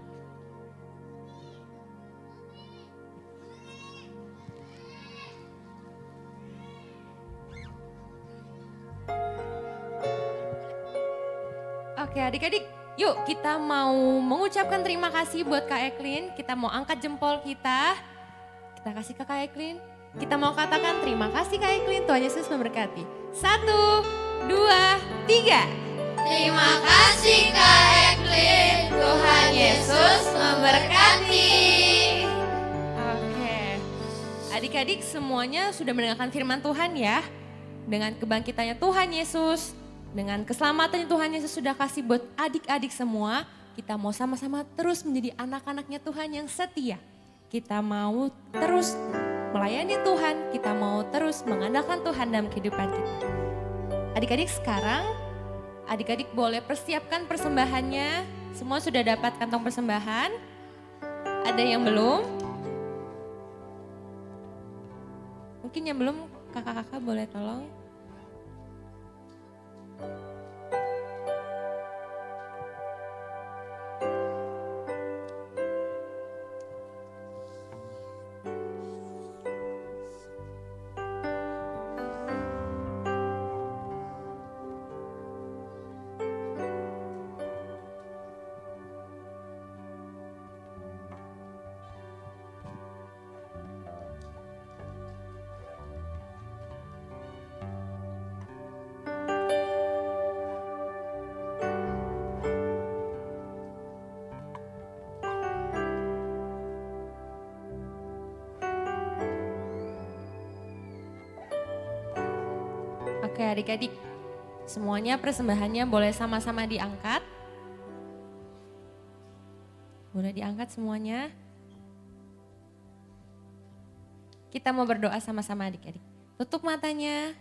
Oke adik-adik, yuk kita mau mengucapkan terima kasih buat Kak Eklin. Kita mau angkat jempol kita. Kita kasih ke Kak Eklin. Kita mau katakan terima kasih Kak Eklin. Tuhan Yesus memberkati. 1, 2, 3. Terima kasih Kak Eklin, Tuhan Yesus memberkati. Oke, adik-adik semuanya sudah mendengarkan firman Tuhan ya. Dengan kebangkitannya Tuhan Yesus, dengan keselamatan yang Tuhan Yesus sudah kasih buat adik-adik semua, kita mau sama-sama terus menjadi anak-anaknya Tuhan yang setia. Kita mau terus melayani Tuhan, kita mau terus mengandalkan Tuhan dalam kehidupan kita. Adik-adik sekarang, adik-adik boleh persiapkan persembahannya. Semua sudah dapat kantong persembahan? Ada yang belum? Mungkin yang belum, kakak-kakak boleh tolong. Oke adik-adik, semuanya persembahannya boleh sama-sama diangkat. Boleh diangkat semuanya. Kita mau berdoa sama-sama adik-adik. Tutup matanya.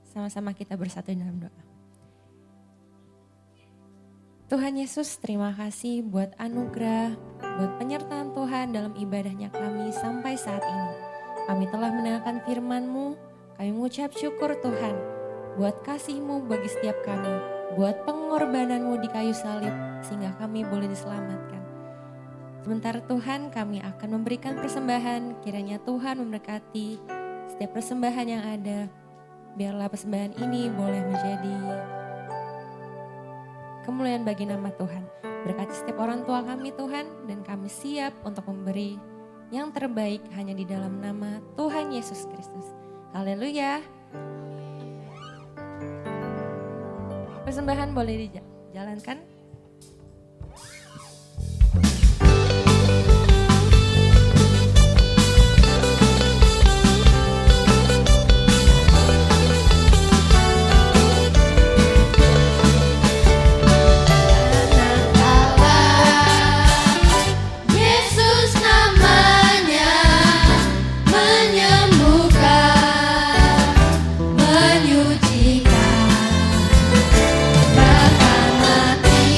Sama-sama kita bersatu dalam doa. Tuhan Yesus, terima kasih buat anugerah, buat penyertaan Tuhan dalam ibadahnya kami sampai saat ini. Kami telah mendengarkan firman-Mu. Kami mengucap syukur Tuhan buat kasih-Mu bagi setiap kami, buat pengorbanan-Mu di kayu salib sehingga kami boleh diselamatkan. Sementara Tuhan kami akan memberikan persembahan, kiranya Tuhan memberkati setiap persembahan yang ada. Biarlah persembahan ini boleh menjadi kemuliaan bagi nama Tuhan. Berkati setiap orang tua kami Tuhan, dan kami siap untuk memberi yang terbaik hanya di dalam nama Tuhan Yesus Kristus. Haleluya. Persembahan boleh dijalankan. Yesus namanya menyembuhkan, menyucikan, bahkan mati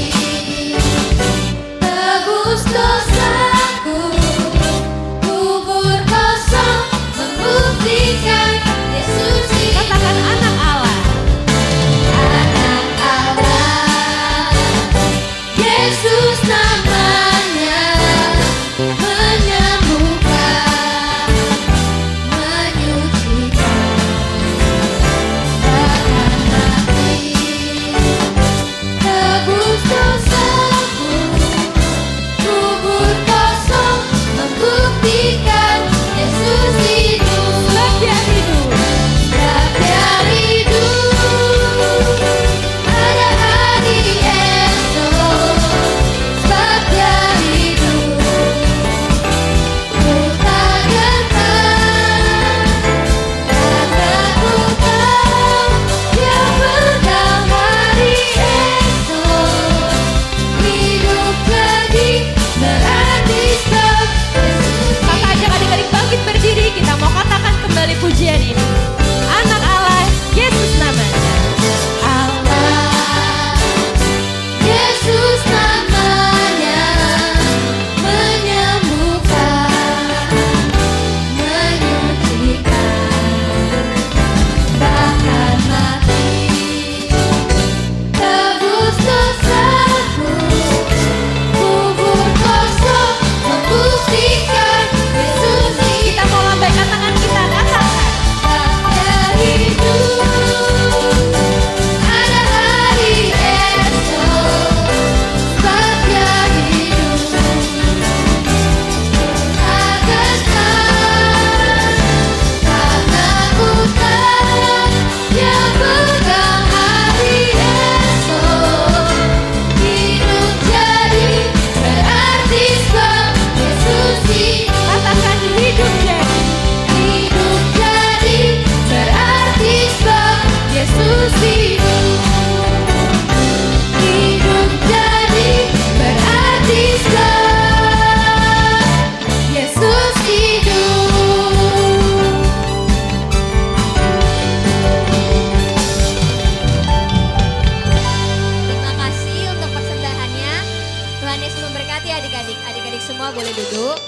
semua boleh duduk.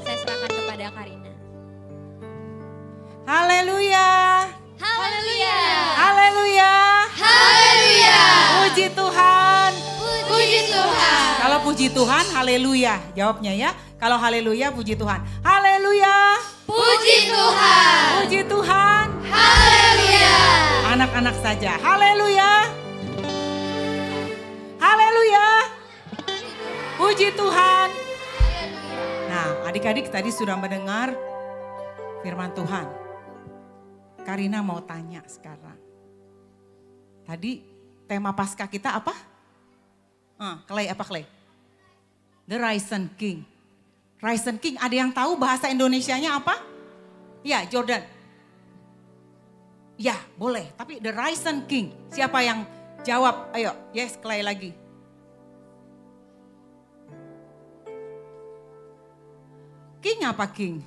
Saya serahkan kepada Karina. Haleluya. Haleluya. Haleluya. Haleluya. Puji Tuhan. Puji Tuhan. Kalau puji Tuhan, haleluya. Jawabnya ya. Kalau haleluya, puji Tuhan. Haleluya. Puji Tuhan. Puji Tuhan. Haleluya. Anak-anak saja. Haleluya. Haleluya. Puji Tuhan. Nah, adik-adik tadi sudah mendengar firman Tuhan. Karina mau tanya sekarang. Tadi tema Paskah kita apa? Clay apa Clay? The Risen King. Risen King, ada yang tahu bahasa Indonesianya apa? Ya, Jordan. Ya, boleh. Tapi The Risen King. Siapa yang jawab? Ayo, yes, Clay lagi. King apa King?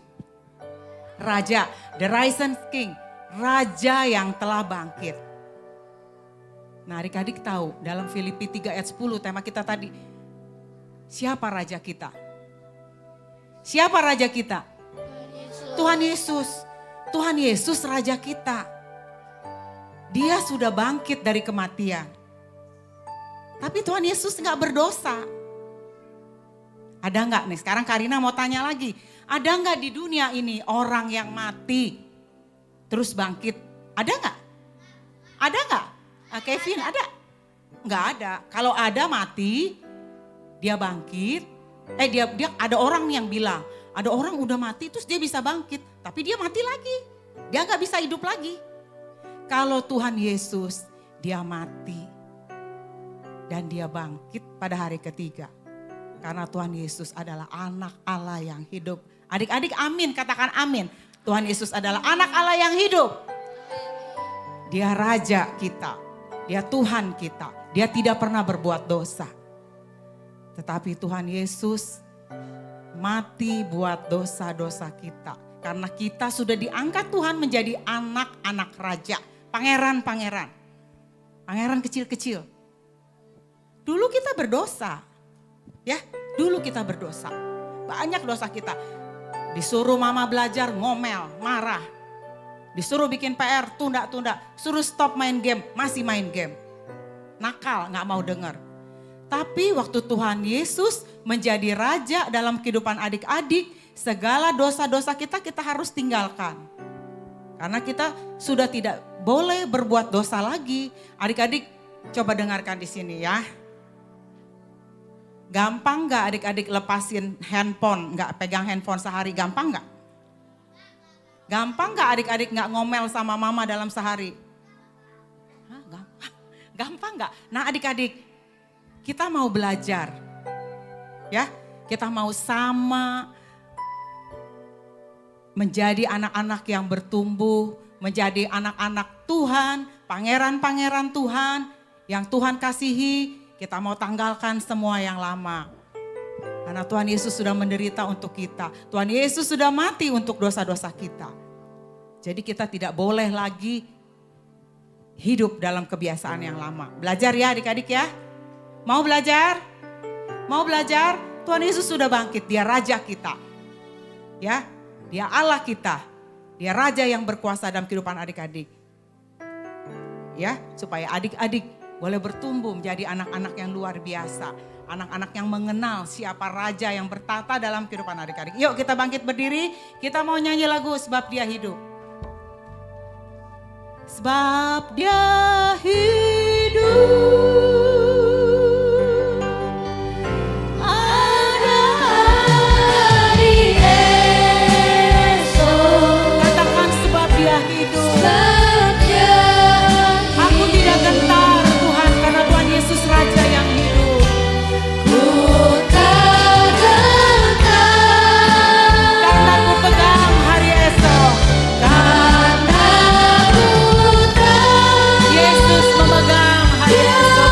Raja. The Risen King. Raja yang telah bangkit. Nah, adik-adik tahu dalam Filipi 3 ayat 10 tema kita tadi. Siapa raja kita? Siapa raja kita? Tuhan Yesus. Tuhan Yesus raja kita. Dia sudah bangkit dari kematian. Tapi Tuhan Yesus nggak berdosa. Ada nggak nih? Sekarang Karina mau tanya lagi. Ada nggak di dunia ini orang yang mati terus bangkit? Ada nggak? Ada nggak? Kevin ada? Nggak ada. Kalau ada mati, dia bangkit. Dia ada orang yang bilang, ada orang udah mati terus dia bisa bangkit, tapi dia mati lagi. Dia nggak bisa hidup lagi. Kalau Tuhan Yesus, dia mati dan dia bangkit pada hari ketiga. Karena Tuhan Yesus adalah anak Allah yang hidup. Adik-adik amin, katakan amin. Tuhan Yesus adalah anak Allah yang hidup. Dia raja kita, dia Tuhan kita. Dia tidak pernah berbuat dosa. Tetapi Tuhan Yesus mati buat dosa-dosa kita. Karena kita sudah diangkat Tuhan menjadi anak-anak raja. Pangeran-pangeran. Pangeran kecil-kecil. Dulu kita berdosa. Ya, dulu kita berdosa. Banyak dosa kita. Disuruh mama belajar, ngomel, marah. Disuruh bikin PR, tunda-tunda. Suruh stop main game, masih main game. Nakal, gak mau dengar. Tapi waktu Tuhan Yesus menjadi raja dalam kehidupan adik-adik, segala dosa-dosa kita harus tinggalkan. Karena kita sudah tidak boleh berbuat dosa lagi. Adik-adik coba dengarkan di sini ya. Gampang gak adik-adik lepasin handphone, gak pegang handphone sehari, gampang gak? Gampang gak adik-adik gak ngomel sama mama dalam sehari? Gampang gak? Nah adik-adik, kita mau belajar, ya, kita mau sama menjadi anak-anak yang bertumbuh, menjadi anak-anak Tuhan, pangeran-pangeran Tuhan, yang Tuhan kasihi, kita mau tanggalkan semua yang lama. Karena Tuhan Yesus sudah menderita untuk kita, Tuhan Yesus sudah mati untuk dosa-dosa kita. Jadi kita tidak boleh lagi hidup dalam kebiasaan yang lama. Belajar ya adik-adik ya. Mau belajar? Mau belajar? Tuhan Yesus sudah bangkit, dia raja kita. Ya, dia Allah kita. Dia raja yang berkuasa dalam kehidupan adik-adik. Ya, supaya adik-adik boleh bertumbuh menjadi anak-anak yang luar biasa. Anak-anak yang mengenal siapa raja yang bertata dalam kehidupan adik-adik. Yuk kita bangkit berdiri, kita mau nyanyi lagu Sebab Dia Hidup. Sebab Dia hidup. Yesus memegang hari esok.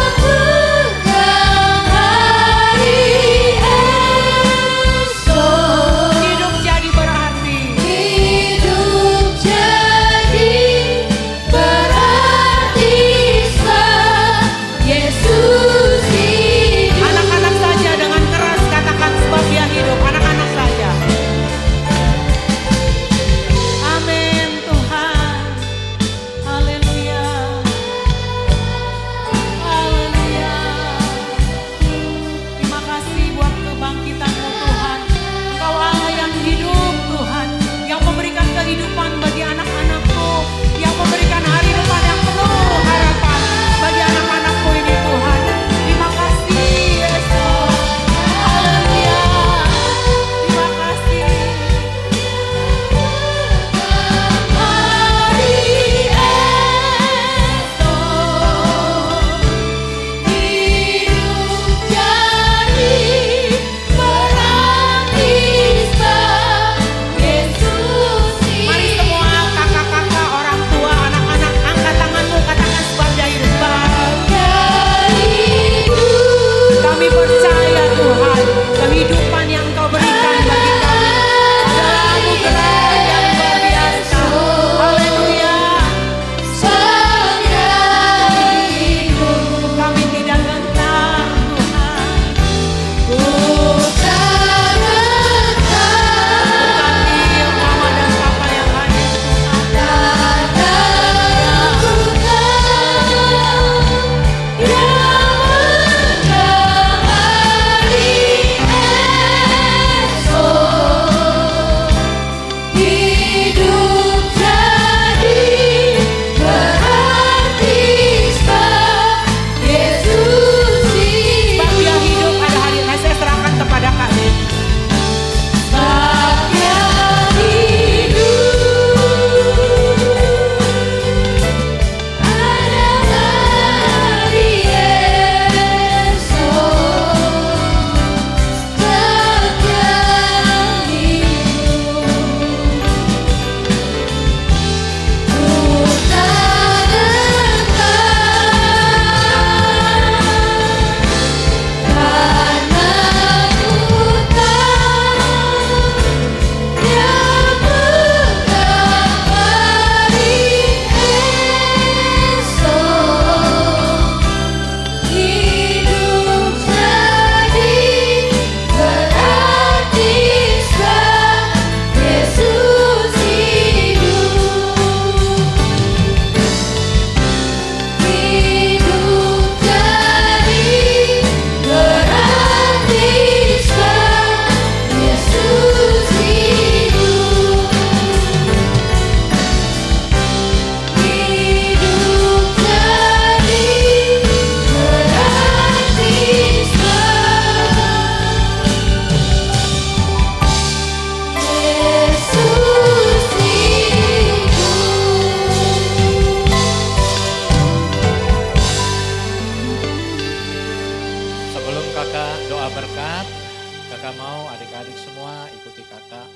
adik-adik semua ikuti kakak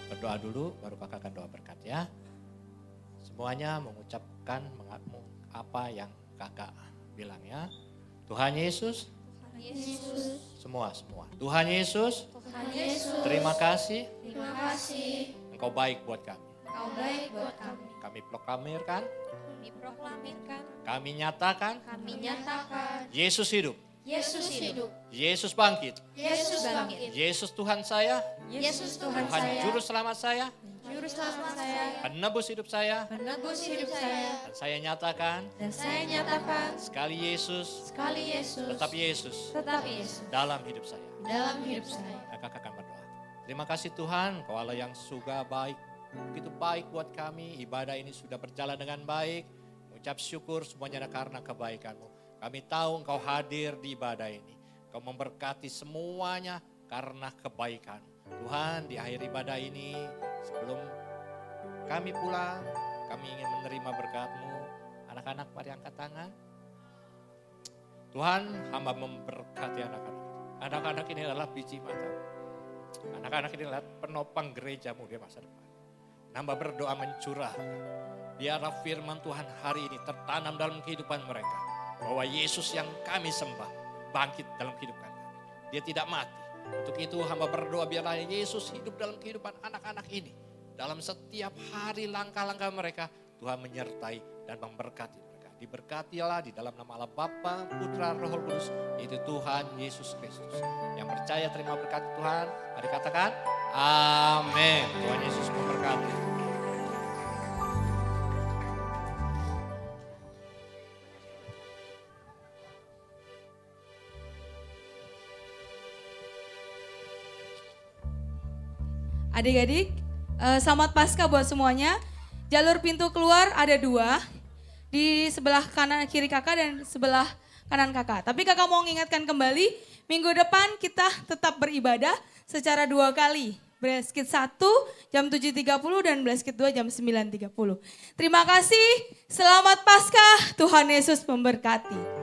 berdoa dulu, baru kakak akan doa berkat ya. Semuanya mengucapkan apa yang kakak bilang ya. Tuhan Yesus, semua. Tuhan Yesus, terima kasih. Engkau baik buat kami. Kami proklamirkan. Kami nyatakan. Yesus hidup. Yesus bangkit. Yesus Tuhan saya. Tuhan Juru Selamat saya. Penebus hidup saya. Dan saya nyatakan. Sekali Yesus. Tetap Yesus. Dalam hidup saya. Kakak akan berdoa. Terima kasih Tuhan, Kau Allah yang surga baik. Begitu baik buat kami. Ibadah ini sudah berjalan dengan baik. Ucap syukur semuanya karena kebaikan-Mu. Kami tahu Engkau hadir di ibadah ini. Engkau memberkati semuanya karena kebaikan. Tuhan, di akhir ibadah ini, sebelum kami pulang, kami ingin menerima berkat-Mu. Anak-anak mari angkat tangan. Tuhan, hamba memberkati anak-anak. Anak-anak ini adalah biji mata. Anak-anak ini adalah penopang gereja-Mu di masa depan. Hamba berdoa mencurahkan. Biarlah firman Tuhan hari ini tertanam dalam kehidupan mereka. Bahwa Yesus yang kami sembah bangkit dalam kehidupan kami. Dia tidak mati. Untuk itu hamba berdoa biarlah Yesus hidup dalam kehidupan anak-anak ini. Dalam setiap hari langkah-langkah mereka Tuhan menyertai dan memberkati mereka. Diberkatilah di dalam nama Allah Bapa, Putra, Roh Kudus, yaitu Tuhan Yesus Kristus. Yang percaya terima berkat Tuhan, mari katakan amin. Tuhan Yesus memberkati. Adik-adik, selamat Paskah buat semuanya. Jalur pintu keluar ada 2, di sebelah kanan kiri kakak dan sebelah kanan kakak. Tapi kakak mau mengingatkan kembali, minggu depan kita tetap beribadah secara 2 kali. Blessed Kids 1 jam 7.30 dan Blessed Kids 2 jam 9.30. Terima kasih, selamat Paskah, Tuhan Yesus memberkati.